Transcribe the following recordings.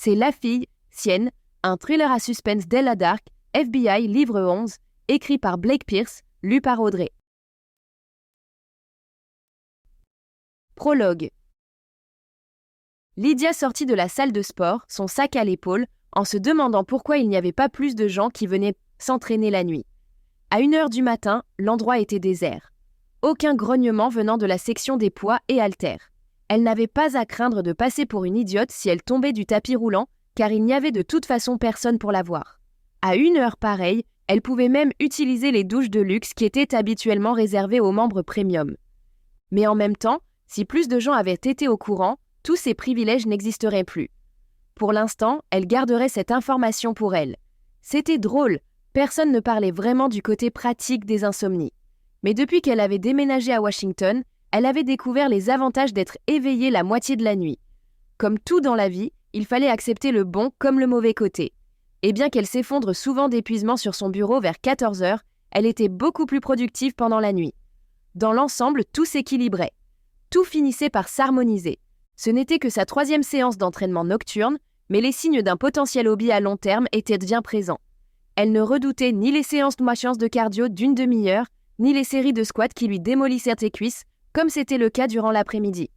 C'est La fille, Sienne, un thriller à suspense d'Ella Dark, FBI, livre 11, écrit par Blake Pierce, lu par Audrey. Prologue. Lydia sortit de la salle de sport, son sac à l'épaule, en se demandant pourquoi il n'y avait pas plus de gens qui venaient s'entraîner la nuit. À 1h du matin, l'endroit était désert. Aucun grognement venant de la section des poids et haltères. Elle n'avait pas à craindre de passer pour une idiote si elle tombait du tapis roulant, car il n'y avait de toute façon personne pour la voir. À 1h pareille, elle pouvait même utiliser les douches de luxe qui étaient habituellement réservées aux membres premium. Mais en même temps, si plus de gens avaient été au courant, tous ces privilèges n'existeraient plus. Pour l'instant, elle garderait cette information pour elle. C'était drôle, personne ne parlait vraiment du côté pratique des insomnies. Mais depuis qu'elle avait déménagé à Washington, elle avait découvert les avantages d'être éveillée la moitié de la nuit. Comme tout dans la vie, il fallait accepter le bon comme le mauvais côté. Et bien qu'elle s'effondre souvent d'épuisement sur son bureau vers 14h, elle était beaucoup plus productive pendant la nuit. Dans l'ensemble, tout s'équilibrait. Tout finissait par s'harmoniser. Ce n'était que sa 3e séance d'entraînement nocturne, mais les signes d'un potentiel hobby à long terme étaient bien présents. Elle ne redoutait ni les séances de cardio d'une demi-heure, ni les séries de squats qui lui démolissaient les cuisses, comme c'était le cas durant l'après-midi.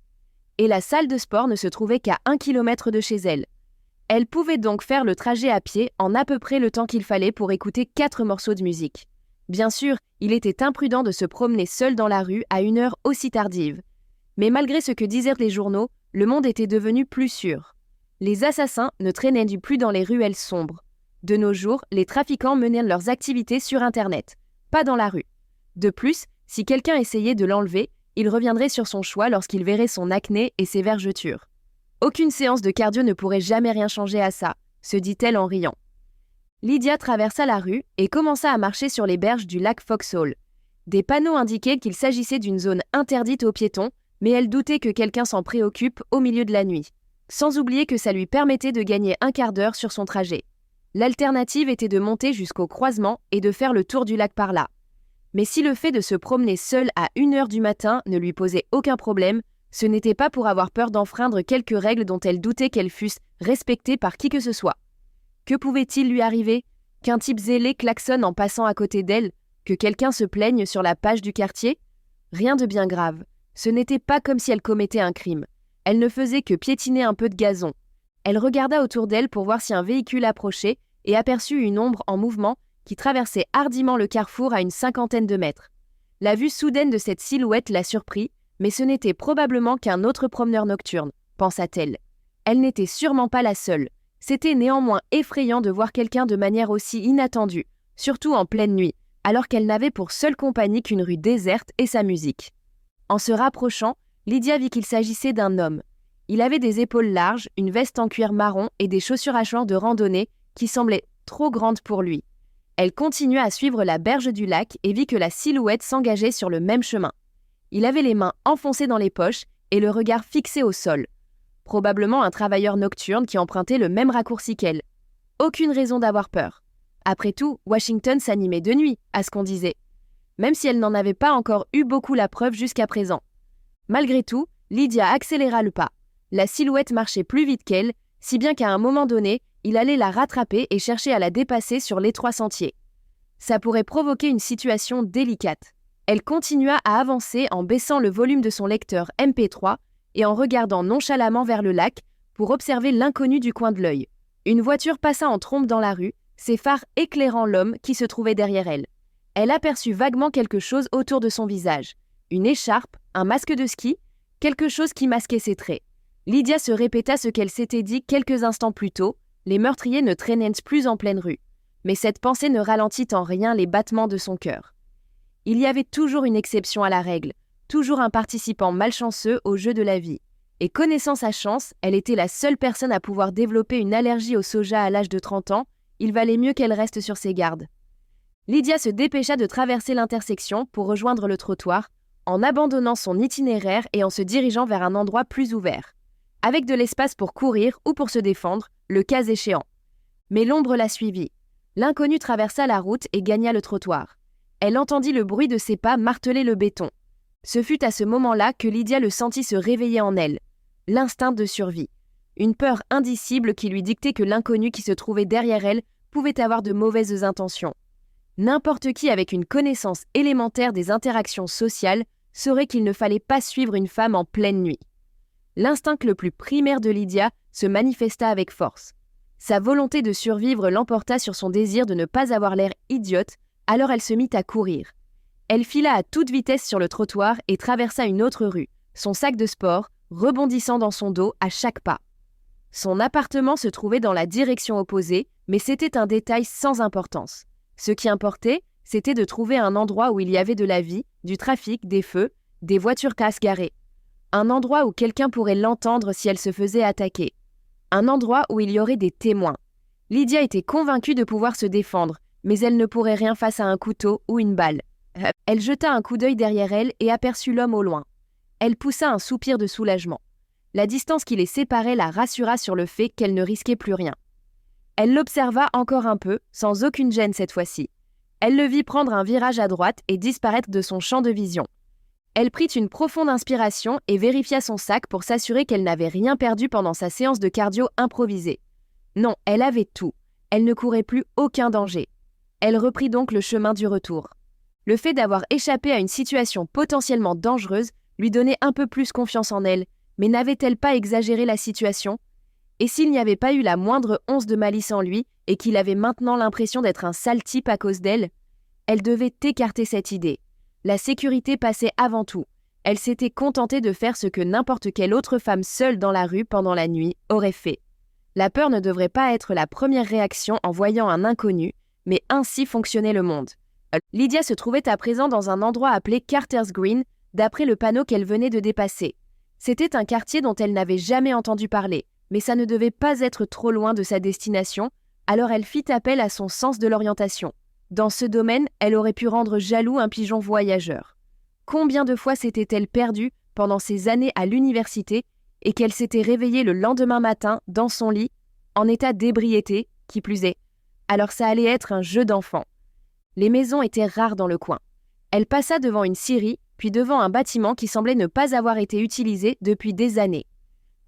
Et la salle de sport ne se trouvait qu'à 1 km de chez elle. Elle pouvait donc faire le trajet à pied en à peu près le temps qu'il fallait pour écouter 4 morceaux de musique. Bien sûr, il était imprudent de se promener seul dans la rue à une heure aussi tardive. Mais malgré ce que disaient les journaux, le monde était devenu plus sûr. Les assassins ne traînaient plus dans les ruelles sombres. De nos jours, les trafiquants menaient leurs activités sur Internet, pas dans la rue. De plus, si quelqu'un essayait de l'enlever, il reviendrait sur son choix lorsqu'il verrait son acné et ses vergetures. Aucune séance de cardio ne pourrait jamais rien changer à ça, se dit-elle en riant. Lydia traversa la rue et commença à marcher sur les berges du lac Foxhole. Des panneaux indiquaient qu'il s'agissait d'une zone interdite aux piétons, mais elle doutait que quelqu'un s'en préoccupe au milieu de la nuit. Sans oublier que ça lui permettait de gagner un quart d'heure sur son trajet. L'alternative était de monter jusqu'au croisement et de faire le tour du lac par là. Mais si le fait de se promener seule à 1h du matin ne lui posait aucun problème, ce n'était pas pour avoir peur d'enfreindre quelques règles dont elle doutait qu'elles fussent respectées par qui que ce soit. Que pouvait-il lui arriver? Qu'un type zélé klaxonne en passant à côté d'elle? Que quelqu'un se plaigne sur la page du quartier? Rien de bien grave. Ce n'était pas comme si elle commettait un crime. Elle ne faisait que piétiner un peu de gazon. Elle regarda autour d'elle pour voir si un véhicule approchait et aperçut une ombre en mouvement qui traversait hardiment le carrefour à une 50aine de mètres. La vue soudaine de cette silhouette la surprit, mais ce n'était probablement qu'un autre promeneur nocturne, pensa-t-elle. Elle n'était sûrement pas la seule. C'était néanmoins effrayant de voir quelqu'un de manière aussi inattendue, surtout en pleine nuit, alors qu'elle n'avait pour seule compagnie qu'une rue déserte et sa musique. En se rapprochant, Lydia vit qu'il s'agissait d'un homme. Il avait des épaules larges, une veste en cuir marron et des chaussures à champs de randonnée qui semblaient trop grandes pour lui. Elle continua à suivre la berge du lac et vit que la silhouette s'engageait sur le même chemin. Il avait les mains enfoncées dans les poches et le regard fixé au sol. Probablement un travailleur nocturne qui empruntait le même raccourci qu'elle. Aucune raison d'avoir peur. Après tout, Washington s'animait de nuit, à ce qu'on disait. Même si elle n'en avait pas encore eu beaucoup la preuve jusqu'à présent. Malgré tout, Lydia accéléra le pas. La silhouette marchait plus vite qu'elle, si bien qu'à un moment donné, il allait la rattraper et chercher à la dépasser sur l'étroit sentier. Ça pourrait provoquer une situation délicate. Elle continua à avancer en baissant le volume de son lecteur MP3 et en regardant nonchalamment vers le lac pour observer l'inconnu du coin de l'œil. Une voiture passa en trombe dans la rue, ses phares éclairant l'homme qui se trouvait derrière elle. Elle aperçut vaguement quelque chose autour de son visage. Une écharpe, un masque de ski, quelque chose qui masquait ses traits. Lydia se répéta ce qu'elle s'était dit quelques instants plus tôt, les meurtriers ne traînaient plus en pleine rue. Mais cette pensée ne ralentit en rien les battements de son cœur. Il y avait toujours une exception à la règle, toujours un participant malchanceux au jeu de la vie. Et connaissant sa chance, elle était la seule personne à pouvoir développer une allergie au soja à l'âge de 30 ans, il valait mieux qu'elle reste sur ses gardes. Lydia se dépêcha de traverser l'intersection pour rejoindre le trottoir, en abandonnant son itinéraire et en se dirigeant vers un endroit plus ouvert, avec de l'espace pour courir ou pour se défendre, le cas échéant. Mais l'ombre la suivit. L'inconnu traversa la route et gagna le trottoir. Elle entendit le bruit de ses pas marteler le béton. Ce fut à ce moment-là que Lydia le sentit se réveiller en elle. L'instinct de survie. une peur indicible qui lui dictait que l'inconnu qui se trouvait derrière elle pouvait avoir de mauvaises intentions. N'importe qui avec une connaissance élémentaire des interactions sociales saurait qu'il ne fallait pas suivre une femme en pleine nuit. L'instinct le plus primaire de Lydia se manifesta avec force. Sa volonté de survivre l'emporta sur son désir de ne pas avoir l'air idiote, alors elle se mit à courir. Elle fila à toute vitesse sur le trottoir et traversa une autre rue, son sac de sport rebondissant dans son dos à chaque pas. Son appartement se trouvait dans la direction opposée, mais c'était un détail sans importance. Ce qui importait, c'était de trouver un endroit où il y avait de la vie, du trafic, des feux, des voitures casse garées. Un endroit où quelqu'un pourrait l'entendre si elle se faisait attaquer. Un endroit où il y aurait des témoins. Lydia était convaincue de pouvoir se défendre, mais elle ne pourrait rien face à un couteau ou une balle. Elle jeta un coup d'œil derrière elle et aperçut l'homme au loin. Elle poussa un soupir de soulagement. La distance qui les séparait la rassura sur le fait qu'elle ne risquait plus rien. Elle l'observa encore un peu, sans aucune gêne cette fois-ci. Elle le vit prendre un virage à droite et disparaître de son champ de vision. Elle prit une profonde inspiration et vérifia son sac pour s'assurer qu'elle n'avait rien perdu pendant sa séance de cardio improvisée. Non, elle avait tout. Elle ne courait plus aucun danger. Elle reprit donc le chemin du retour. Le fait d'avoir échappé à une situation potentiellement dangereuse lui donnait un peu plus confiance en elle, mais n'avait-elle pas exagéré la situation ? Et s'il n'y avait pas eu la moindre once de malice en lui et qu'il avait maintenant l'impression d'être un sale type à cause d'elle, elle devait écarter cette idée. La sécurité passait avant tout. Elle s'était contentée de faire ce que n'importe quelle autre femme seule dans la rue pendant la nuit aurait fait. La peur ne devrait pas être la première réaction en voyant un inconnu, mais ainsi fonctionnait le monde. Lydia se trouvait à présent dans un endroit appelé Carter's Green, d'après le panneau qu'elle venait de dépasser. C'était un quartier dont elle n'avait jamais entendu parler, mais ça ne devait pas être trop loin de sa destination, alors elle fit appel à son sens de l'orientation. Dans ce domaine, elle aurait pu rendre jaloux un pigeon voyageur. Combien de fois s'était-elle perdue pendant ces années à l'université et qu'elle s'était réveillée le lendemain matin dans son lit, en état d'ébriété, qui plus est. Alors ça allait être un jeu d'enfant. Les maisons étaient rares dans le coin. Elle passa devant une scierie, puis devant un bâtiment qui semblait ne pas avoir été utilisé depuis des années.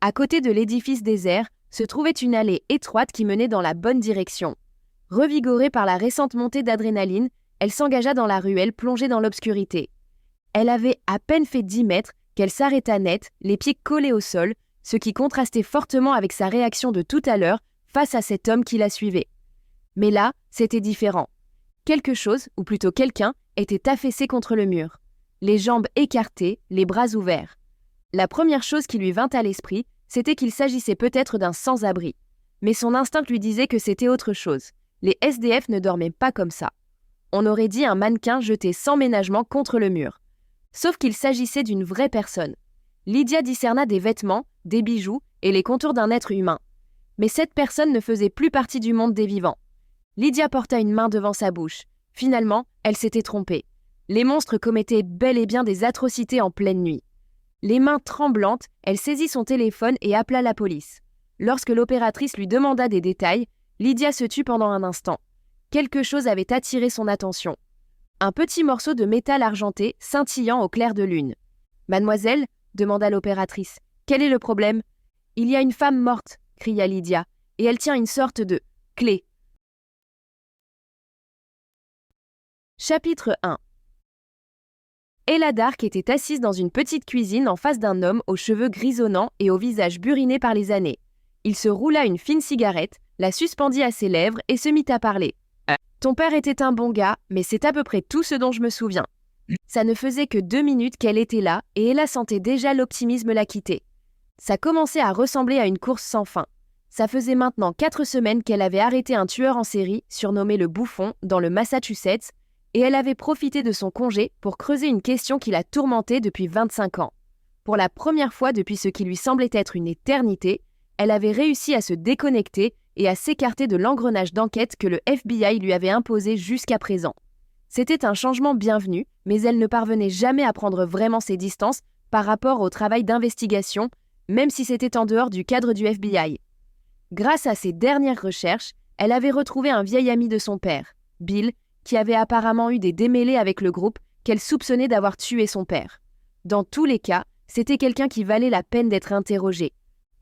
À côté de l'édifice désert, se trouvait une allée étroite qui menait dans la bonne direction. Revigorée par la récente montée d'adrénaline, elle s'engagea dans la ruelle plongée dans l'obscurité. Elle avait à peine fait 10 mètres qu'elle s'arrêta net, les pieds collés au sol, ce qui contrastait fortement avec sa réaction de tout à l'heure face à cet homme qui la suivait. Mais là, c'était différent. Quelque chose, ou plutôt quelqu'un, était affaissé contre le mur. Les jambes écartées, les bras ouverts. La première chose qui lui vint à l'esprit, c'était qu'il s'agissait peut-être d'un sans-abri. Mais son instinct lui disait que c'était autre chose. Les SDF ne dormaient pas comme ça. On aurait dit un mannequin jeté sans ménagement contre le mur. Sauf qu'il s'agissait d'une vraie personne. Lydia discerna des vêtements, des bijoux et les contours d'un être humain. Mais cette personne ne faisait plus partie du monde des vivants. Lydia porta une main devant sa bouche. Finalement, elle s'était trompée. Les monstres commettaient bel et bien des atrocités en pleine nuit. Les mains tremblantes, elle saisit son téléphone et appela la police. Lorsque l'opératrice lui demanda des détails, Lydia se tut pendant un instant. Quelque chose avait attiré son attention. Un petit morceau de métal argenté scintillant au clair de lune. « Mademoiselle » demanda l'opératrice. « Quel est le problème ?»« Il y a une femme morte » cria Lydia, « et elle tient une sorte de clé. » Chapitre 1. Ella Dark était assise dans une petite cuisine en face d'un homme aux cheveux grisonnants et au visage buriné par les années. Il se roula une fine cigarette, la suspendit à ses lèvres et se mit à parler. « Ton père était un bon gars, mais c'est à peu près tout ce dont je me souviens. » Ça ne faisait que 2 minutes qu'elle était là et Ella sentait déjà l'optimisme la quitter. Ça commençait à ressembler à une course sans fin. Ça faisait maintenant 4 semaines qu'elle avait arrêté un tueur en série, surnommé le Bouffon, dans le Massachusetts, et elle avait profité de son congé pour creuser une question qui la tourmentait depuis 25 ans. Pour la première fois depuis ce qui lui semblait être une éternité, elle avait réussi à se déconnecter et à s'écarter de l'engrenage d'enquête que le FBI lui avait imposé jusqu'à présent. C'était un changement bienvenu, mais elle ne parvenait jamais à prendre vraiment ses distances par rapport au travail d'investigation, même si c'était en dehors du cadre du FBI. Grâce à ses dernières recherches, elle avait retrouvé un vieil ami de son père, Bill, qui avait apparemment eu des démêlés avec le groupe qu'elle soupçonnait d'avoir tué son père. Dans tous les cas, c'était quelqu'un qui valait la peine d'être interrogé.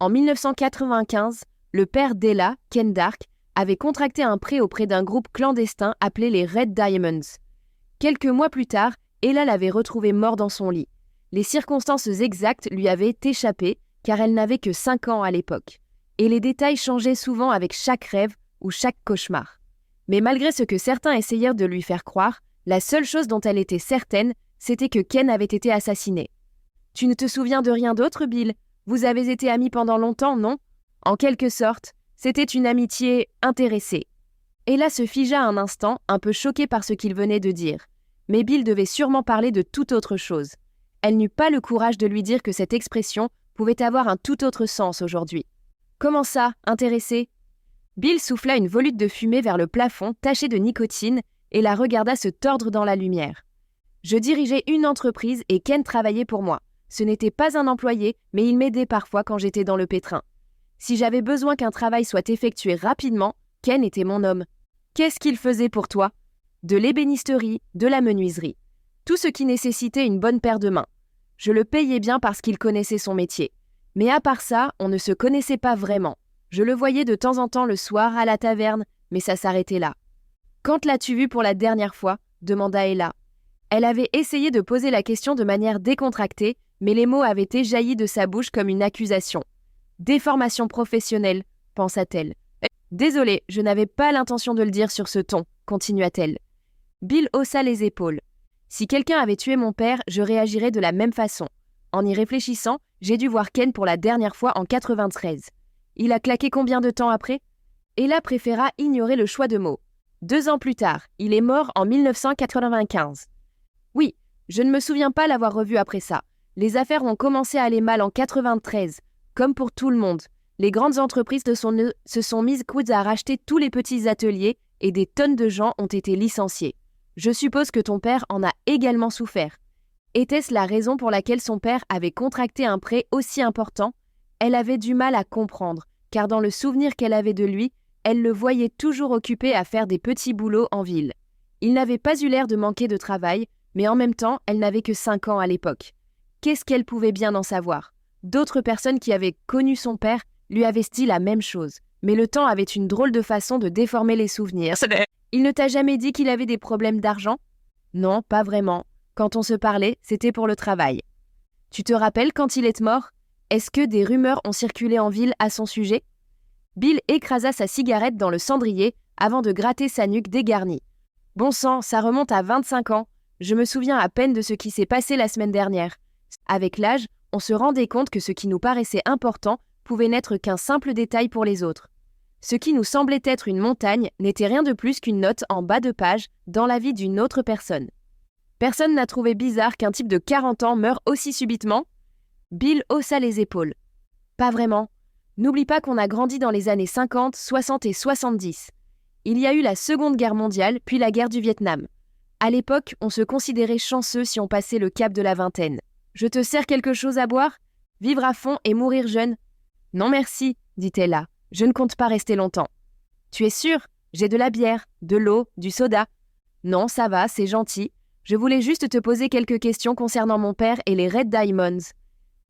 En 1995, le père d'Ella, Ken Dark, avait contracté un prêt auprès d'un groupe clandestin appelé les Red Diamonds. Quelques mois plus tard, Ella l'avait retrouvé mort dans son lit. Les circonstances exactes lui avaient échappé car elle n'avait que 5 ans à l'époque. Et les détails changeaient souvent avec chaque rêve ou chaque cauchemar. Mais malgré ce que certains essayèrent de lui faire croire, la seule chose dont elle était certaine, c'était que Ken avait été assassiné. « Tu ne te souviens de rien d'autre, Bill ? Vous avez été amis pendant longtemps, non ? » En quelque sorte, c'était une amitié intéressée. Ella se figea un instant, un peu choquée par ce qu'il venait de dire. Mais Bill devait sûrement parler de toute autre chose. Elle n'eut pas le courage de lui dire que cette expression pouvait avoir un tout autre sens aujourd'hui. « Comment ça, intéressé ?» Bill souffla une volute de fumée vers le plafond taché de nicotine et la regarda se tordre dans la lumière. « Je dirigeais une entreprise et Ken travaillait pour moi. Ce n'était pas un employé, mais il m'aidait parfois quand j'étais dans le pétrin. Si j'avais besoin qu'un travail soit effectué rapidement, Ken était mon homme. Qu'est-ce qu'il faisait pour toi ? De l'ébénisterie, de la menuiserie. Tout ce qui nécessitait une bonne paire de mains. Je le payais bien parce qu'il connaissait son métier. Mais à part ça, on ne se connaissait pas vraiment. Je le voyais de temps en temps le soir à la taverne, mais ça s'arrêtait là. « Quand l'as-tu vu pour la dernière fois ?» demanda Ella. Elle avait essayé de poser la question de manière décontractée, mais les mots avaient éjailli de sa bouche comme une accusation. « Déformation professionnelle », pensa-t-elle. « Désolée, je n'avais pas l'intention de le dire sur ce ton », continua-t-elle. Bill haussa les épaules. « Si quelqu'un avait tué mon père, je réagirais de la même façon. En y réfléchissant, j'ai dû voir Ken pour la dernière fois en 93. Il a claqué combien de temps après ? » Ella préféra ignorer le choix de mots. 2 ans plus tard, il est mort en 1995. Oui, je ne me souviens pas l'avoir revu après ça. Les affaires ont commencé à aller mal en 93, comme pour tout le monde. Les grandes entreprises se sont mises coudes à racheter tous les petits ateliers et des tonnes de gens ont été licenciés. Je suppose que ton père en a également souffert. Était-ce la raison pour laquelle son père avait contracté un prêt aussi important ? Elle avait du mal à comprendre, car dans le souvenir qu'elle avait de lui, elle le voyait toujours occupé à faire des petits boulots en ville. Il n'avait pas eu l'air de manquer de travail, mais en même temps, elle n'avait que 5 ans à l'époque. Qu'est-ce qu'elle pouvait bien en savoir ? D'autres personnes qui avaient connu son père lui avaient dit la même chose, mais le temps avait une drôle de façon de déformer les souvenirs. Il ne t'a jamais dit qu'il avait des problèmes d'argent ? Non, pas vraiment. Quand on se parlait, c'était pour le travail. Tu te rappelles quand il est mort ? Est-ce que des rumeurs ont circulé en ville à son sujet ? Bill écrasa sa cigarette dans le cendrier avant de gratter sa nuque dégarnie. Bon sang, ça remonte à 25 ans. Je me souviens à peine de ce qui s'est passé la semaine dernière. Avec l'âge, on se rendait compte que ce qui nous paraissait important pouvait n'être qu'un simple détail pour les autres. Ce qui nous semblait être une montagne n'était rien de plus qu'une note en bas de page dans la vie d'une autre personne. Personne n'a trouvé bizarre qu'un type de 40 ans meure aussi subitement ? Bill haussa les épaules. Pas vraiment. N'oublie pas qu'on a grandi dans les années 50, 60 et 70. Il y a eu la Seconde Guerre mondiale, puis la guerre du Vietnam. À l'époque, on se considérait chanceux si on passait le cap de la vingtaine. Je te sers quelque chose à boire ? Vivre à fond et mourir jeune ? Non merci, dit Ella. Je ne compte pas rester longtemps. Tu es sûr ? J'ai de la bière, de l'eau, du soda. Non, ça va, c'est gentil. Je voulais juste te poser quelques questions concernant mon père et les Red Diamonds.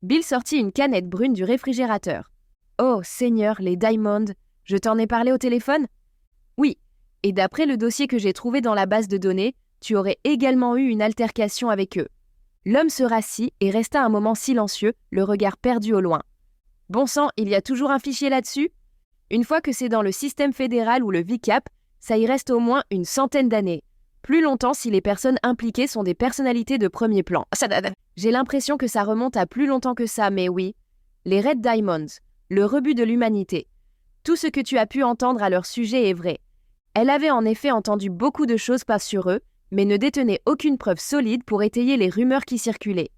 Bill sortit une canette brune du réfrigérateur. Oh, Seigneur, les Diamonds, je t'en ai parlé au téléphone ? Oui, et d'après le dossier que j'ai trouvé dans la base de données, tu aurais également eu une altercation avec eux. L'homme se rassit et resta un moment silencieux, le regard perdu au loin. Bon sang, il y a toujours un fichier là-dessus ? Une fois que c'est dans le système fédéral ou le VICAP, ça y reste au moins une centaine d'années. Plus longtemps si les personnes impliquées sont des personnalités de premier plan. J'ai l'impression que ça remonte à plus longtemps que ça, mais oui. Les Red Diamonds, le rebut de l'humanité. Tout ce que tu as pu entendre à leur sujet est vrai. Elle avait en effet entendu beaucoup de choses pas sur eux, mais ne détenait aucune preuve solide pour étayer les rumeurs qui circulaient.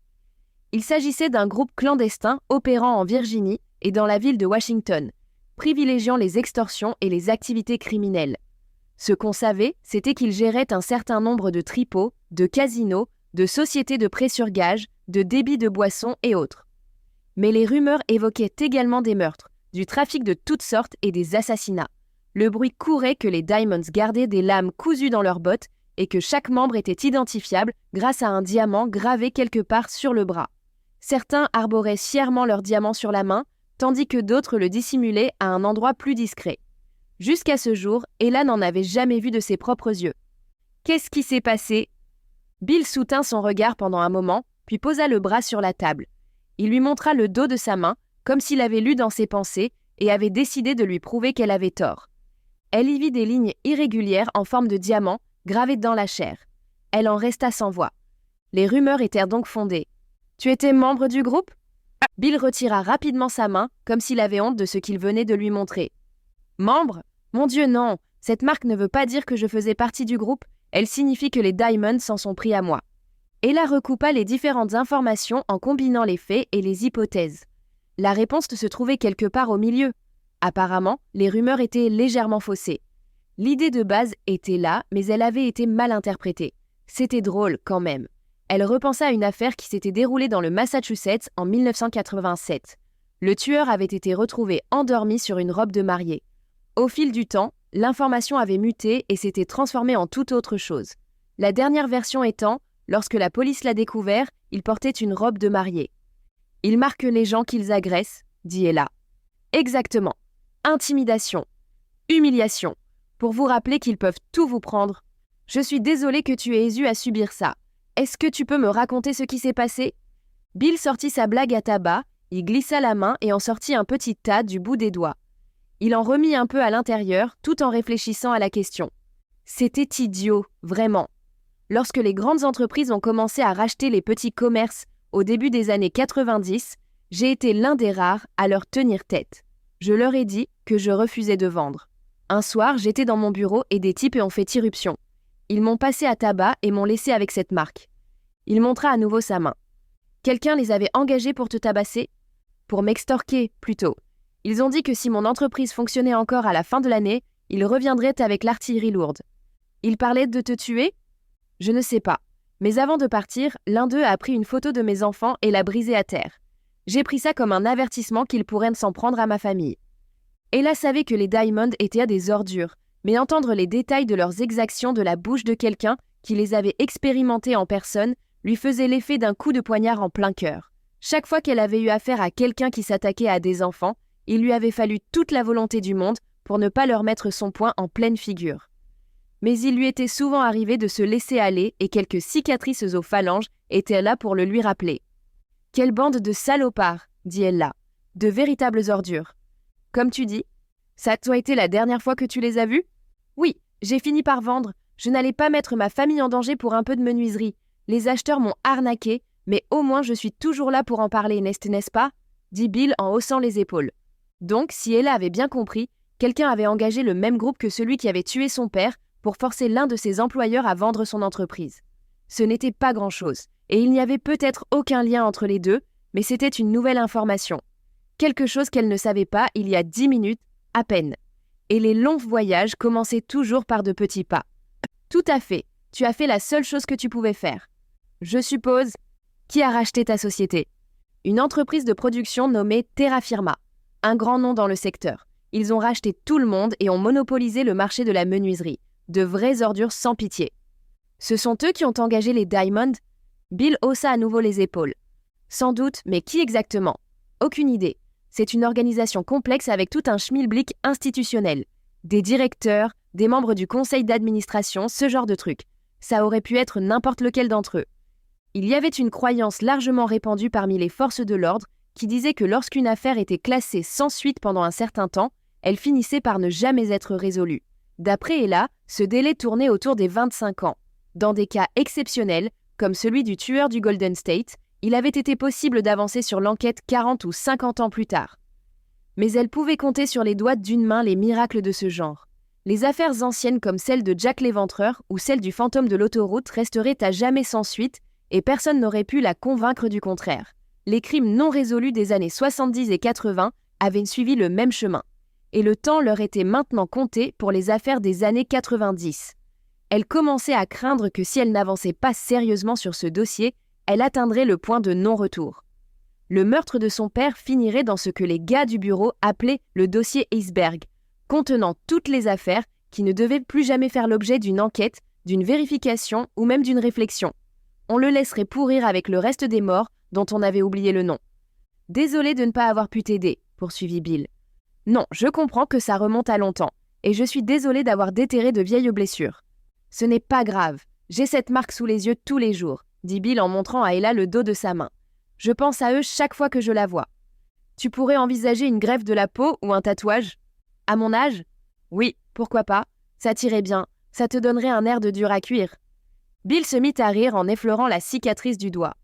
Il s'agissait d'un groupe clandestin opérant en Virginie et dans la ville de Washington, privilégiant les extorsions et les activités criminelles. Ce qu'on savait, c'était qu'ils géraient un certain nombre de tripots, de casinos, de sociétés de prêt sur gage, de débits de boissons et autres. Mais les rumeurs évoquaient également des meurtres, du trafic de toutes sortes et des assassinats. Le bruit courait que les Diamonds gardaient des lames cousues dans leurs bottes et que chaque membre était identifiable grâce à un diamant gravé quelque part sur le bras. Certains arboraient fièrement leur diamant sur la main, tandis que d'autres le dissimulaient à un endroit plus discret. Jusqu'à ce jour, Ella n'en avait jamais vu de ses propres yeux. Qu'est-ce qui s'est passé ? Bill soutint son regard pendant un moment, puis posa le bras sur la table. Il lui montra le dos de sa main, comme s'il avait lu dans ses pensées et avait décidé de lui prouver qu'elle avait tort. Elle y vit des lignes irrégulières en forme de diamant gravées dans la chair. Elle en resta sans voix. Les rumeurs étaient donc fondées. « Tu étais membre du groupe ?» Bill retira rapidement sa main, comme s'il avait honte de ce qu'il venait de lui montrer. « Membre ? Mon Dieu, non. Cette marque ne veut pas dire que je faisais partie du groupe, elle signifie que les Diamonds s'en sont pris à moi. » Ella recoupa les différentes informations en combinant les faits et les hypothèses. La réponse se trouvait quelque part au milieu. Apparemment, les rumeurs étaient légèrement faussées. L'idée de base était là, mais elle avait été mal interprétée. C'était drôle, quand même. Elle repensa à une affaire qui s'était déroulée dans le Massachusetts en 1987. Le tueur avait été retrouvé endormi sur une robe de mariée. Au fil du temps, l'information avait muté et s'était transformée en toute autre chose. La dernière version étant, lorsque la police l'a découvert, il portait une robe de mariée. « Il marque les gens qu'ils agressent », dit Ella. « Exactement. Intimidation. Humiliation. Pour vous rappeler qu'ils peuvent tout vous prendre. Je suis désolée que tu aies eu à subir ça. Est-ce que tu peux me raconter ce qui s'est passé ?» Bill sortit sa blague à tabac, y glissa la main et en sortit un petit tas du bout des doigts. Il en remit un peu à l'intérieur, tout en réfléchissant à la question. C'était idiot, vraiment. Lorsque les grandes entreprises ont commencé à racheter les petits commerces au début des années 90, j'ai été l'un des rares à leur tenir tête. Je leur ai dit que je refusais de vendre. Un soir, j'étais dans mon bureau et des types ont fait irruption. Ils m'ont passé à tabac et m'ont laissé avec cette marque. Il montra à nouveau sa main. Quelqu'un les avait engagés pour te tabasser ? Pour m'extorquer, plutôt. Ils ont dit que si mon entreprise fonctionnait encore à la fin de l'année, ils reviendraient avec l'artillerie lourde. Ils parlaient de te tuer ? Je ne sais pas. Mais avant de partir, l'un d'eux a pris une photo de mes enfants et l'a brisée à terre. J'ai pris ça comme un avertissement qu'ils pourraient s'en prendre à ma famille. Ella savait que les Diamonds étaient des ordures, mais entendre les détails de leurs exactions de la bouche de quelqu'un qui les avait expérimentées en personne lui faisait l'effet d'un coup de poignard en plein cœur. Chaque fois qu'elle avait eu affaire à quelqu'un qui s'attaquait à des enfants, il lui avait fallu toute la volonté du monde pour ne pas leur mettre son poing en pleine figure. Mais il lui était souvent arrivé de se laisser aller et quelques cicatrices aux phalanges étaient là pour le lui rappeler. « Quelle bande de salopards !» dit Ella. « De véritables ordures. » Comme tu dis, ça a été la dernière fois que tu les as vus ? Oui, j'ai fini par vendre. Je n'allais pas mettre ma famille en danger pour un peu de menuiserie. Les acheteurs m'ont arnaqué, mais au moins je suis toujours là pour en parler, n'est-ce pas ? Dit Bill en haussant les épaules. Donc, si Ella avait bien compris, quelqu'un avait engagé le même groupe que celui qui avait tué son père pour forcer l'un de ses employeurs à vendre son entreprise. Ce n'était pas grand-chose, et il n'y avait peut-être aucun lien entre les deux, mais c'était une nouvelle information. Quelque chose qu'elle ne savait pas il y a 10 minutes, à peine. Et les longs voyages commençaient toujours par de petits pas. Tout à fait, tu as fait la seule chose que tu pouvais faire. Je suppose, qui a racheté ta société ? Une entreprise de production nommée Terrafirma, un grand nom dans le secteur. Ils ont racheté tout le monde et ont monopolisé le marché de la menuiserie. De vraies ordures sans pitié. Ce sont eux qui ont engagé les Diamonds ? Bill haussa à nouveau les épaules. Sans doute, mais qui exactement ? Aucune idée. C'est une organisation complexe avec tout un schmilblick institutionnel. Des directeurs, des membres du conseil d'administration, ce genre de truc. Ça aurait pu être n'importe lequel d'entre eux. Il y avait une croyance largement répandue parmi les forces de l'ordre qui disait que lorsqu'une affaire était classée sans suite pendant un certain temps, elle finissait par ne jamais être résolue. D'après Ella, ce délai tournait autour des 25 ans. Dans des cas exceptionnels, comme celui du tueur du Golden State, il avait été possible d'avancer sur l'enquête 40 ou 50 ans plus tard. Mais elle pouvait compter sur les doigts d'une main les miracles de ce genre. Les affaires anciennes comme celle de Jack l'Éventreur ou celle du fantôme de l'autoroute resteraient à jamais sans suite et personne n'aurait pu la convaincre du contraire. Les crimes non résolus des années 70 et 80 avaient suivi le même chemin. Et le temps leur était maintenant compté pour les affaires des années 90. Elle commençait à craindre que si elle n'avançait pas sérieusement sur ce dossier, elle atteindrait le point de non-retour. Le meurtre de son père finirait dans ce que les gars du bureau appelaient le dossier Iceberg, contenant toutes les affaires qui ne devaient plus jamais faire l'objet d'une enquête, d'une vérification ou même d'une réflexion. On le laisserait pourrir avec le reste des morts dont on avait oublié le nom. « Désolé de ne pas avoir pu t'aider », poursuivit Bill. Non, je comprends que ça remonte à longtemps, et je suis désolée d'avoir déterré de vieilles blessures. Ce n'est pas grave, j'ai cette marque sous les yeux tous les jours, dit Bill en montrant à Ella le dos de sa main. Je pense à eux chaque fois que je la vois. Tu pourrais envisager une greffe de la peau ou un tatouage? À mon âge? Oui, pourquoi pas? Ça t'irait bien, ça te donnerait un air de dur à cuire. Bill se mit à rire en effleurant la cicatrice du doigt.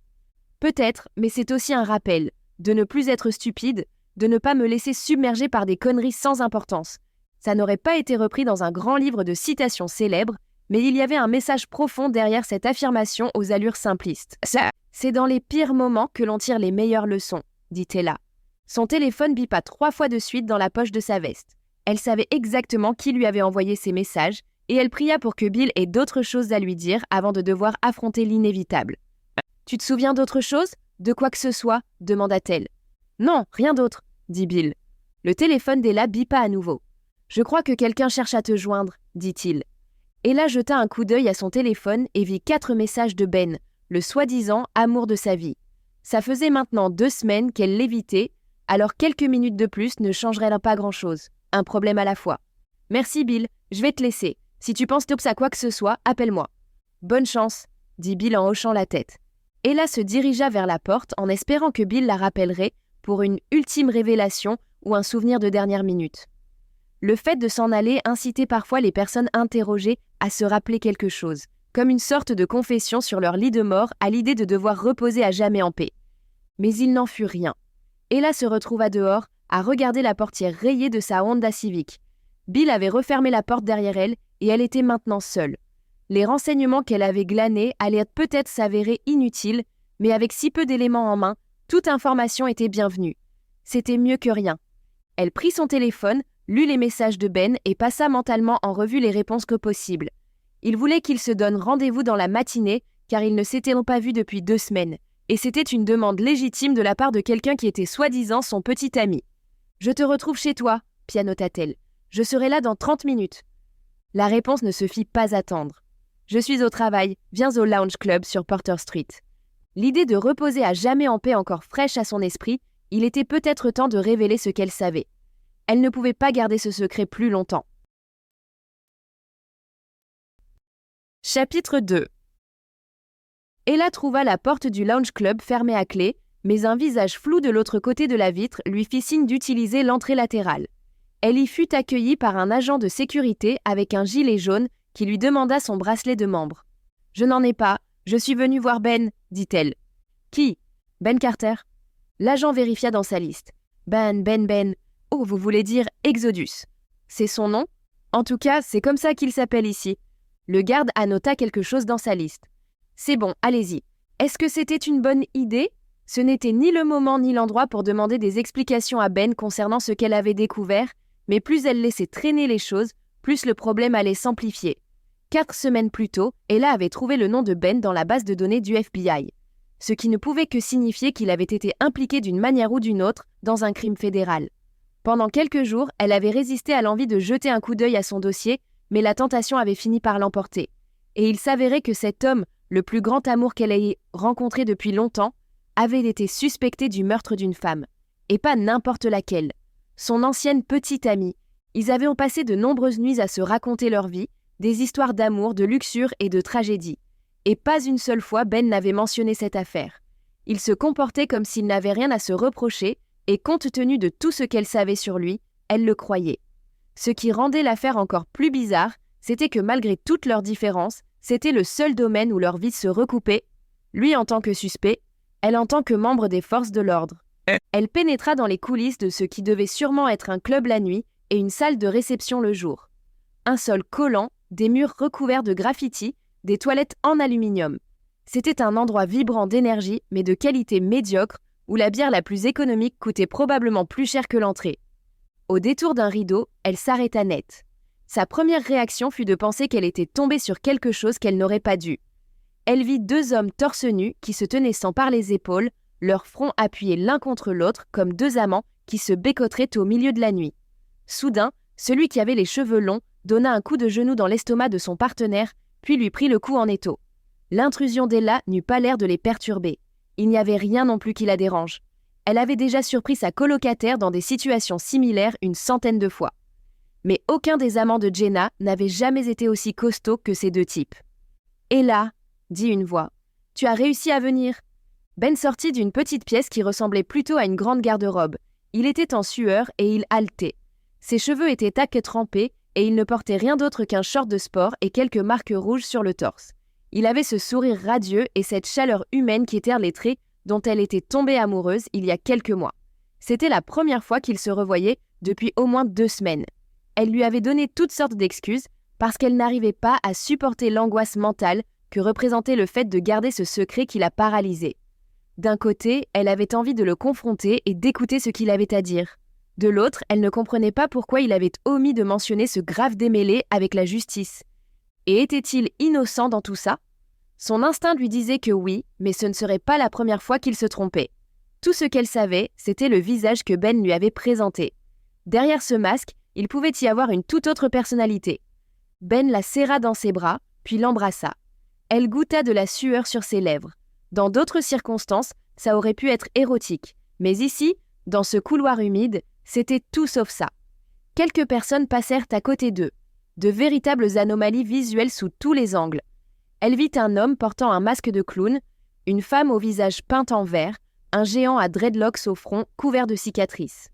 Peut-être, mais c'est aussi un rappel, de ne plus être stupide, de ne pas me laisser submerger par des conneries sans importance. Ça n'aurait pas été repris dans un grand livre de citations célèbres, mais il y avait un message profond derrière cette affirmation aux allures simplistes. C'est dans les pires moments que l'on tire les meilleures leçons, dit Ella. Son téléphone bipa 3 fois de suite dans la poche de sa veste. Elle savait exactement qui lui avait envoyé ces messages, et elle pria pour que Bill ait d'autres choses à lui dire avant de devoir affronter l'inévitable. « Tu te souviens d'autre chose? De quoi que ce soit ?» demanda-t-elle. « Non, rien d'autre, » dit Bill. Le téléphone d'Ella bipa à nouveau. « Je crois que quelqu'un cherche à te joindre, » dit-il. Ella jeta un coup d'œil à son téléphone et vit 4 messages de Ben, le soi-disant amour de sa vie. Ça faisait maintenant 2 semaines qu'elle l'évitait, alors quelques minutes de plus ne changeraient pas grand-chose. Un problème à la fois. « Merci Bill, je vais te laisser. Si tu penses à quoi que ce soit, appelle-moi. »« Bonne chance, » dit Bill en hochant la tête. Ella se dirigea vers la porte en espérant que Bill la rappellerait pour une ultime révélation ou un souvenir de dernière minute. Le fait de s'en aller incitait parfois les personnes interrogées à se rappeler quelque chose, comme une sorte de confession sur leur lit de mort à l'idée de devoir reposer à jamais en paix. Mais il n'en fut rien. Ella se retrouva dehors, à regarder la portière rayée de sa Honda Civic. Bill avait refermé la porte derrière elle et elle était maintenant seule. Les renseignements qu'elle avait glanés allaient peut-être s'avérer inutiles, mais avec si peu d'éléments en main, toute information était bienvenue. C'était mieux que rien. Elle prit son téléphone, lut les messages de Ben et passa mentalement en revue les réponses que possible. Il voulait qu'ils se donnent rendez-vous dans la matinée, car ils ne s'étaient pas vus depuis 2 semaines, et c'était une demande légitime de la part de quelqu'un qui était soi-disant son petit ami. « Je te retrouve chez toi, » pianota-t-elle. « Je serai là dans 30 minutes. » La réponse ne se fit pas attendre. « Je suis au travail, viens au Lounge Club sur Porter Street. » L'idée de reposer à jamais en paix encore fraîche à son esprit, il était peut-être temps de révéler ce qu'elle savait. Elle ne pouvait pas garder ce secret plus longtemps. Chapitre 2. Ella trouva la porte du Lounge Club fermée à clé, mais un visage flou de l'autre côté de la vitre lui fit signe d'utiliser l'entrée latérale. Elle y fut accueillie par un agent de sécurité avec un gilet jaune qui lui demanda son bracelet de membre. « Je n'en ai pas, je suis venue voir Ben, » dit-elle. « Qui ? Ben Carter ?» L'agent vérifia dans sa liste. « Ben. Oh, vous voulez dire Exodus. C'est son nom ? En tout cas, c'est comme ça qu'il s'appelle ici. » Le garde annota quelque chose dans sa liste. « C'est bon, allez-y. Est-ce que c'était une bonne idée ? » Ce n'était ni le moment ni l'endroit pour demander des explications à Ben concernant ce qu'elle avait découvert, mais plus elle laissait traîner les choses, plus le problème allait s'amplifier. 4 semaines plus tôt, Ella avait trouvé le nom de Ben dans la base de données du FBI, ce qui ne pouvait que signifier qu'il avait été impliqué d'une manière ou d'une autre dans un crime fédéral. Pendant quelques jours, elle avait résisté à l'envie de jeter un coup d'œil à son dossier, mais la tentation avait fini par l'emporter. Et il s'avérait que cet homme, le plus grand amour qu'elle ait rencontré depuis longtemps, avait été suspecté du meurtre d'une femme. Et pas n'importe laquelle. Son ancienne petite amie. Ils avaient passé de nombreuses nuits à se raconter leur vie, des histoires d'amour, de luxure et de tragédie. Et pas une seule fois Ben n'avait mentionné cette affaire. Il se comportait comme s'il n'avait rien à se reprocher, et compte tenu de tout ce qu'elle savait sur lui, elle le croyait. Ce qui rendait l'affaire encore plus bizarre, c'était que malgré toutes leurs différences, c'était le seul domaine où leurs vies se recoupaient, lui en tant que suspect, elle en tant que membre des forces de l'ordre. Elle pénétra dans les coulisses de ce qui devait sûrement être un club la nuit et une salle de réception le jour. Un sol collant, des murs recouverts de graffitis, des toilettes en aluminium. C'était un endroit vibrant d'énergie, mais de qualité médiocre, où la bière la plus économique coûtait probablement plus cher que l'entrée. Au détour d'un rideau, elle s'arrêta net. Sa première réaction fut de penser qu'elle était tombée sur quelque chose qu'elle n'aurait pas dû. Elle vit 2 hommes torse nu qui se tenaient sans par les épaules, leurs fronts appuyés l'un contre l'autre comme 2 amants qui se bécoteraient au milieu de la nuit. Soudain, celui qui avait les cheveux longs donna un coup de genou dans l'estomac de son partenaire, puis lui prit le cou en étau. L'intrusion d'Ella n'eut pas l'air de les perturber. Il n'y avait rien non plus qui la dérange. Elle avait déjà surpris sa colocataire dans des situations similaires une centaine de fois. Mais aucun des amants de Jenna n'avait jamais été aussi costaud que ces deux types. « Et là, » dit une voix, « tu as réussi à venir ?» Ben sortit d'une petite pièce qui ressemblait plutôt à une grande garde-robe. Il était en sueur et il haletait. Ses cheveux étaient trempés et il ne portait rien d'autre qu'un short de sport et quelques marques rouges sur le torse. Il avait ce sourire radieux et cette chaleur humaine qui étaient les traits dont elle était tombée amoureuse il y a quelques mois. C'était la première fois qu'ils se revoyaient depuis au moins 2 semaines. Elle lui avait donné toutes sortes d'excuses parce qu'elle n'arrivait pas à supporter l'angoisse mentale que représentait le fait de garder ce secret qui la paralysait. D'un côté, elle avait envie de le confronter et d'écouter ce qu'il avait à dire. De l'autre, elle ne comprenait pas pourquoi il avait omis de mentionner ce grave démêlé avec la justice. Et était-il innocent dans tout ça ? Son instinct lui disait que oui, mais ce ne serait pas la première fois qu'il se trompait. Tout ce qu'elle savait, c'était le visage que Ben lui avait présenté. Derrière ce masque, il pouvait y avoir une toute autre personnalité. Ben la serra dans ses bras, puis l'embrassa. Elle goûta de la sueur sur ses lèvres. Dans d'autres circonstances, ça aurait pu être érotique. Mais ici, dans ce couloir humide, c'était tout sauf ça. Quelques personnes passèrent à côté d'eux. De véritables anomalies visuelles sous tous les angles. Elle vit un homme portant un masque de clown, une femme au visage peint en vert, un géant à dreadlocks au front couvert de cicatrices.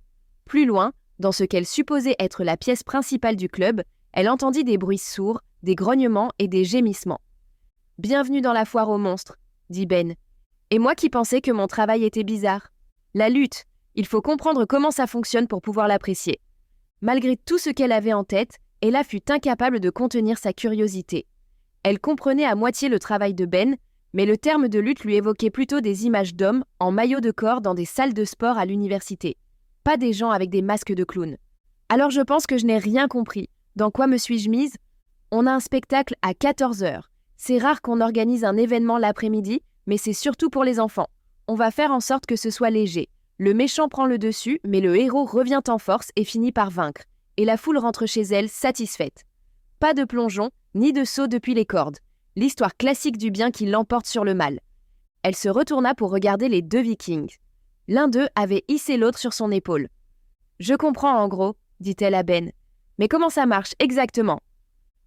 Plus loin, dans ce qu'elle supposait être la pièce principale du club, elle entendit des bruits sourds, des grognements et des gémissements. « Bienvenue dans la foire aux monstres », dit Ben. « Et moi qui pensais que mon travail était bizarre. La lutte, il faut comprendre comment ça fonctionne pour pouvoir l'apprécier. » Malgré tout ce qu'elle avait en tête, Ella fut incapable de contenir sa curiosité. Elle comprenait à moitié le travail de Ben, mais le terme de lutte lui évoquait plutôt des images d'hommes en maillot de corps dans des salles de sport à l'université. Pas des gens avec des masques de clown. Alors je pense que je n'ai rien compris. Dans quoi me suis-je mise ? On a un spectacle à 14h. C'est rare qu'on organise un événement l'après-midi, mais c'est surtout pour les enfants. On va faire en sorte que ce soit léger. Le méchant prend le dessus, mais le héros revient en force et finit par vaincre. Et la foule rentre chez elle satisfaite. Pas de plongeon, ni de saut depuis les cordes. L'histoire classique du bien qui l'emporte sur le mal. Elle se retourna pour regarder les 2 Vikings. L'un d'eux avait hissé l'autre sur son épaule. « Je comprends en gros, » dit-elle à Ben. « Mais comment ça marche exactement ?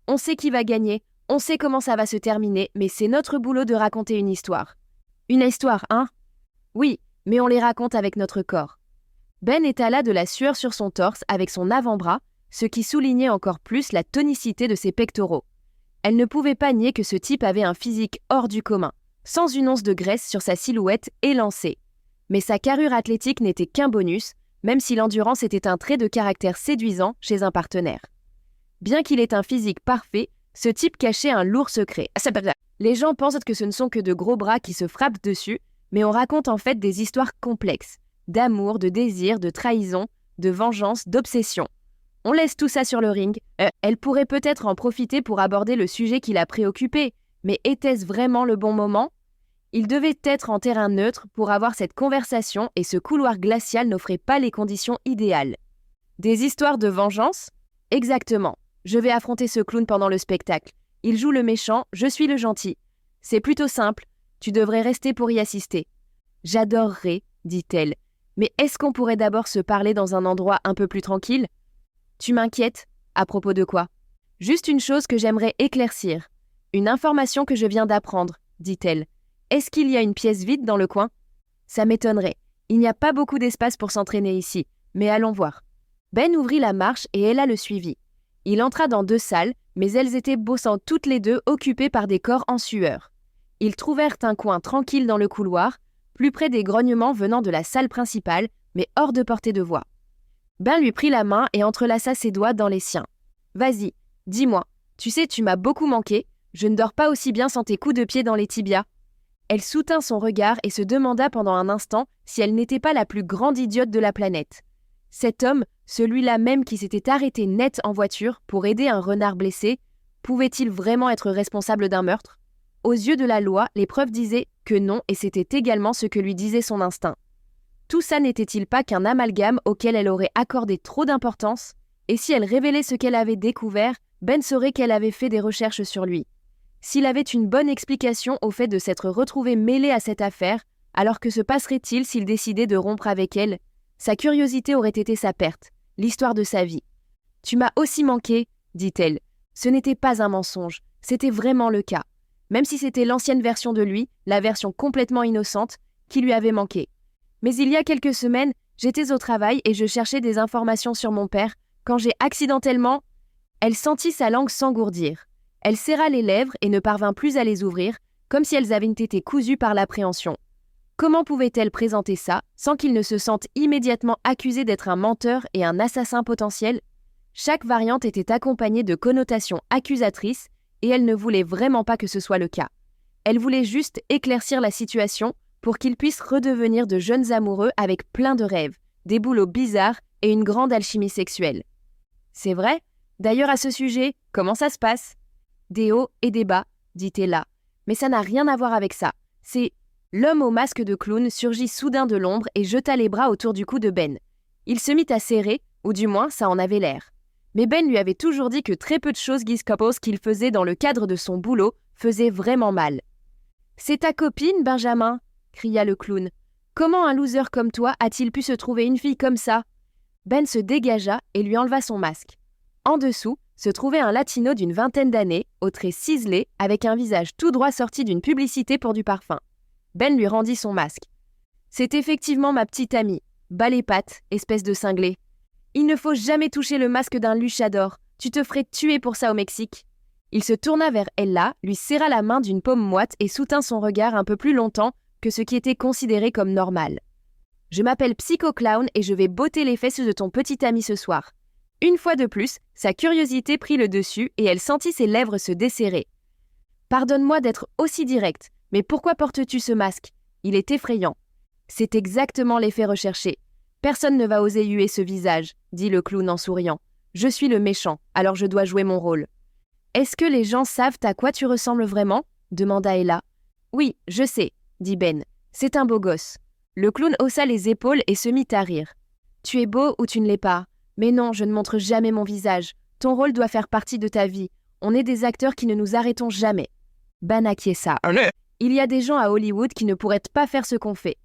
On sait qui va gagner, on sait comment ça va se terminer, mais c'est notre boulot de raconter une histoire. » « Une histoire, hein ? » ?»« Oui, mais on les raconte avec notre corps. » Ben étala de la sueur sur son torse avec son avant-bras, ce qui soulignait encore plus la tonicité de ses pectoraux. Elle ne pouvait pas nier que ce type avait un physique hors du commun, sans une once de graisse sur sa silhouette élancée. Mais sa carrure athlétique n'était qu'un bonus, même si l'endurance était un trait de caractère séduisant chez un partenaire. Bien qu'il ait un physique parfait, ce type cachait un lourd secret. Les gens pensent que ce ne sont que de gros bras qui se frappent dessus, mais on raconte en fait des histoires complexes, d'amour, de désir, de trahison, de vengeance, d'obsession. On laisse tout ça sur le ring. Elle pourrait peut-être en profiter pour aborder le sujet qui la préoccupait, mais était-ce vraiment le bon moment ? Il devait être en terrain neutre pour avoir cette conversation et ce couloir glacial n'offrait pas les conditions idéales. Des histoires de vengeance ? Exactement. Je vais affronter ce clown pendant le spectacle. Il joue le méchant, je suis le gentil. C'est plutôt simple, tu devrais rester pour y assister. J'adorerais, dit-elle. Mais est-ce qu'on pourrait d'abord se parler dans un endroit un peu plus tranquille ? Tu m'inquiètes ? À propos de quoi ? Juste une chose que j'aimerais éclaircir. Une information que je viens d'apprendre, dit-elle. Est-ce qu'il y a une pièce vide dans le coin ? Ça m'étonnerait. Il n'y a pas beaucoup d'espace pour s'entraîner ici, mais allons voir. Ben ouvrit la marche et Ella le suivit. Il entra dans 2 salles, mais elles étaient bossant toutes les 2 occupées par des corps en sueur. Ils trouvèrent un coin tranquille dans le couloir, plus près des grognements venant de la salle principale, mais hors de portée de voix. Ben lui prit la main et entrelaça ses doigts dans les siens. « Vas-y, dis-moi, tu sais, tu m'as beaucoup manqué, je ne dors pas aussi bien sans tes coups de pied dans les tibias. » Elle soutint son regard et se demanda pendant un instant si elle n'était pas la plus grande idiote de la planète. Cet homme, celui-là même qui s'était arrêté net en voiture pour aider un renard blessé, pouvait-il vraiment être responsable d'un meurtre ? Aux yeux de la loi, les preuves disaient que non et c'était également ce que lui disait son instinct. Tout ça n'était-il pas qu'un amalgame auquel elle aurait accordé trop d'importance ? Et si elle révélait ce qu'elle avait découvert, Ben saurait qu'elle avait fait des recherches sur lui. S'il avait une bonne explication au fait de s'être retrouvé mêlé à cette affaire, Alors que se passerait-il s'il décidait de rompre avec elle? Sa curiosité aurait été sa perte, l'histoire de sa vie. « Tu m'as aussi manqué, dit-elle. Ce n'était pas un mensonge, c'était vraiment le cas. Même si c'était l'ancienne version de lui, la version complètement innocente, qui lui avait manqué. Mais il y a quelques semaines, j'étais au travail et je cherchais des informations sur mon père, quand j'ai accidentellement... » Elle sentit sa langue s'engourdir. Elle serra les lèvres et ne parvint plus à les ouvrir, comme si elles avaient été cousues par l'appréhension. Comment pouvait-elle présenter ça, sans qu'il ne se sente immédiatement accusé d'être un menteur et un assassin potentiel? Chaque variante était accompagnée de connotations accusatrices, et elle ne voulait vraiment pas que ce soit le cas. Elle voulait juste éclaircir la situation pour qu'ils puissent redevenir de jeunes amoureux avec plein de rêves, des boulots bizarres et une grande alchimie sexuelle. C'est vrai? D'ailleurs à ce sujet, comment ça se passe? Des hauts et des bas, dit Ella. Mais ça n'a rien à voir avec ça. C'est... L'homme au masque de clown surgit soudain de l'ombre et jeta les bras autour du cou de Ben. Il se mit à serrer, ou du moins ça en avait l'air. Mais Ben lui avait toujours dit que très peu de choses qu'il faisait dans le cadre de son boulot faisaient vraiment mal. « C'est ta copine, Benjamin !» cria le clown. « Comment un loser comme toi a-t-il pu se trouver une fille comme ça ?» Ben se dégagea et lui enleva son masque. En dessous se trouvait un latino d'une vingtaine d'années, aux traits ciselés, avec un visage tout droit sorti d'une publicité pour du parfum. Ben lui rendit son masque. « C'est effectivement ma petite amie. Bas les pattes, espèce de cinglé. Il ne faut jamais toucher le masque d'un luchador. Tu te ferais tuer pour ça au Mexique. » Il se tourna vers Ella, lui serra la main d'une paume moite et soutint son regard un peu plus longtemps que ce qui était considéré comme normal. « Je m'appelle Psycho Clown et je vais botter les fesses de ton petit ami ce soir. » Une fois de plus, sa curiosité prit le dessus et elle sentit ses lèvres se desserrer. « Pardonne-moi d'être aussi directe, mais pourquoi portes-tu ce masque? Il est effrayant. » C'est exactement l'effet recherché. Personne ne va oser huer ce visage, dit le clown en souriant. Je suis le méchant, alors je dois jouer mon rôle. Est-ce que les gens savent à quoi tu ressembles vraiment? Demanda Ella. Oui, je sais, dit Ben. C'est un beau gosse. Le clown haussa les épaules et se mit à rire. Tu es beau ou tu ne l'es pas? Mais non, je ne montre jamais mon visage. Ton rôle doit faire partie de ta vie. On est des acteurs qui ne nous arrêtons jamais. Ben acquiesça. Il y a des gens à Hollywood qui ne pourraient pas faire ce qu'on fait.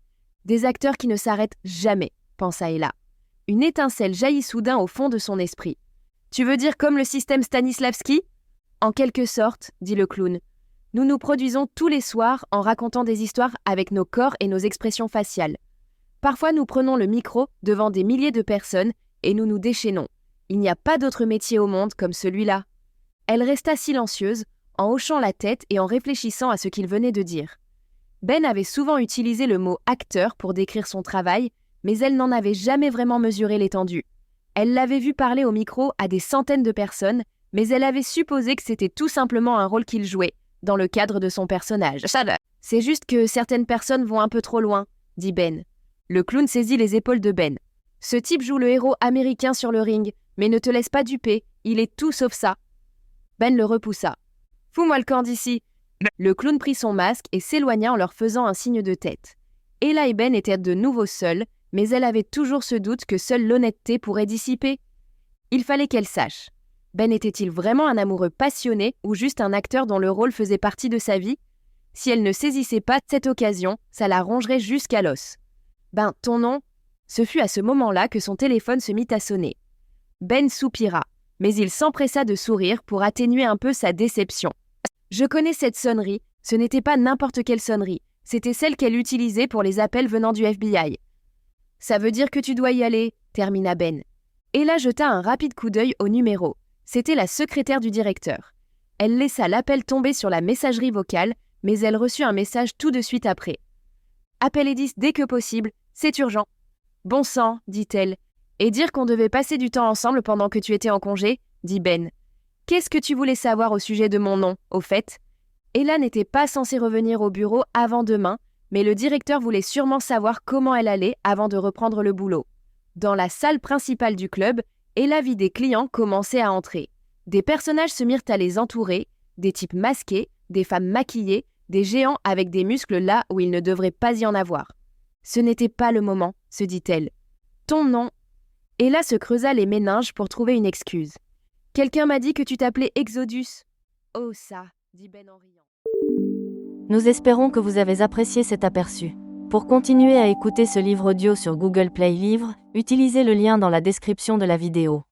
Des acteurs qui ne s'arrêtent jamais, pensa Ella. Une étincelle jaillit soudain au fond de son esprit. Tu veux dire comme le système Stanislavski? En quelque sorte, dit le clown. Nous nous produisons tous les soirs en racontant des histoires avec nos corps et nos expressions faciales. Parfois nous prenons le micro devant des milliers de personnes et nous nous déchaînons. Il n'y a pas d'autre métier au monde comme celui-là. Elle resta silencieuse, en hochant la tête et en réfléchissant à ce qu'il venait de dire. Ben avait souvent utilisé le mot « acteur » pour décrire son travail, mais elle n'en avait jamais vraiment mesuré l'étendue. Elle l'avait vu parler au micro à des centaines de personnes, mais elle avait supposé que c'était tout simplement un rôle qu'il jouait, dans le cadre de son personnage. « C'est juste que certaines personnes vont un peu trop loin, » dit Ben. Le clown saisit les épaules de Ben. « Ce type joue le héros américain sur le ring, mais ne te laisse pas duper, il est tout sauf ça. » Ben le repoussa. « Fous-moi le camp d'ici !» Le clown prit son masque et s'éloigna en leur faisant un signe de tête. Ella et Ben étaient de nouveau seuls, mais elle avait toujours ce doute que seule l'honnêteté pourrait dissiper. Il fallait qu'elle sache. Ben était-il vraiment un amoureux passionné ou juste un acteur dont le rôle faisait partie de sa vie? Si elle ne saisissait pas cette occasion, ça la rongerait jusqu'à l'os. « Ben, ton nom ?» Ce fut à ce moment-là que son téléphone se mit à sonner. Ben soupira, mais il s'empressa de sourire pour atténuer un peu sa déception. « Je connais cette sonnerie, ce n'était pas n'importe quelle sonnerie, c'était celle qu'elle utilisait pour les appels venant du FBI. »« Ça veut dire que tu dois y aller, » termina Ben. Ella jeta un rapide coup d'œil au numéro. C'était la secrétaire du directeur. Elle laissa l'appel tomber sur la messagerie vocale, mais elle reçut un message tout de suite après. « Appelle Edith dès que possible, c'est urgent. »« Bon sang, » dit-elle. « Et dire qu'on devait passer du temps ensemble pendant que tu étais en congé ?» dit Ben. « Qu'est-ce que tu voulais savoir au sujet de mon nom, au fait ?» Ella n'était pas censée revenir au bureau avant demain, mais le directeur voulait sûrement savoir comment elle allait avant de reprendre le boulot. Dans la salle principale du club, Ella vit des clients commencer à entrer. Des personnages se mirent à les entourer, des types masqués, des femmes maquillées, des géants avec des muscles là où il ne devrait pas y en avoir. « Ce n'était pas le moment, » se dit-elle. « Ton nom ?» Ella se creusa les méninges pour trouver une excuse. « Quelqu'un m'a dit que tu t'appelais Exodus. »« Oh ça !» dit Ben en riant. Nous espérons que vous avez apprécié cet aperçu. Pour continuer à écouter ce livre audio sur Google Play Livres, utilisez le lien dans la description de la vidéo.